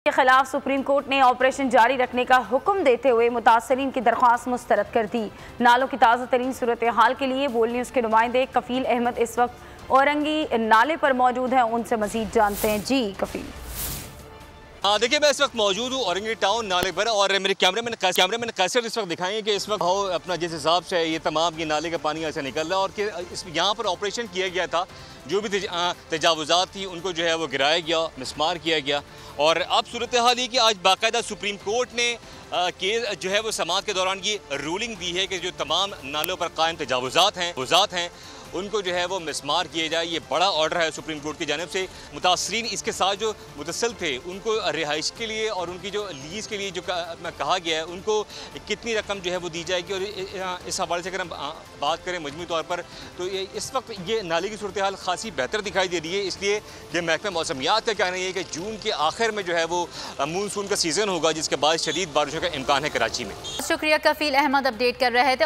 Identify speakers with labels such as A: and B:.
A: के खिलाफ supreme court ने ऑपरेशन जारी रखने का हुक्म देते हुए मुतासरीन की दरख्वास्त मुस्तरद कर दी। नालों की ताज़ा तरीन सूरत हाल के लिए बोल न्यूज़ के नुमाइंदे कफील अहमद इस वक्त औरंगी नाले पर मौजूद हैं, उनसे मजीद जानते हैं। जी कफील।
B: देखिए, मैं इस वक्त मौजूद हूँ औरंगी टाउन नाले पर और मेरे कैमरे में कैसेट इस वक्त दिखाएंगे कि इस वक्त अपना जिस हिसाब से ये तमाम ये नाले का पानी यहाँ से निकल रहा है और कि इस यहाँ पर ऑपरेशन किया गया था। जो भी तजावुज़ात थी उनको जो है वो गिराया गया, मिसमार किया गया। और अब सूरत हाल ये कि आज बाकायदा सुप्रीम कोर्ट ने केस जो है वो समाअत के दौरान ये रूलिंग दी है कि जो तमाम नालों पर कायम तजावुज़ात हैं उनको जो है वो मिसमार किए जाए। ये बड़ा ऑर्डर है सुप्रीम कोर्ट की जानिब से। मुतासरीन इसके साथ जो मुतसिल थे उनको रिहाइश के लिए और उनकी जो लीज़ के लिए जो कहा गया है उनको कितनी रकम जो है वो दी जाएगी। और इस हवाले से अगर हम बात करें मजमूई तौर पर तो इस वक्त ये नाले की सूरत हाल खासी बेहतर दिखाई दे रही है। इसलिए ये महकमा मौसमियात का कहना है कि जून के आखिर में जो है वो मानसून का सीज़न होगा, जिसके बाद शदीद बारिशों का इम्कान है कराची में।
C: शुक्रिया कफील अहमद, अपडेट कर रहे थे।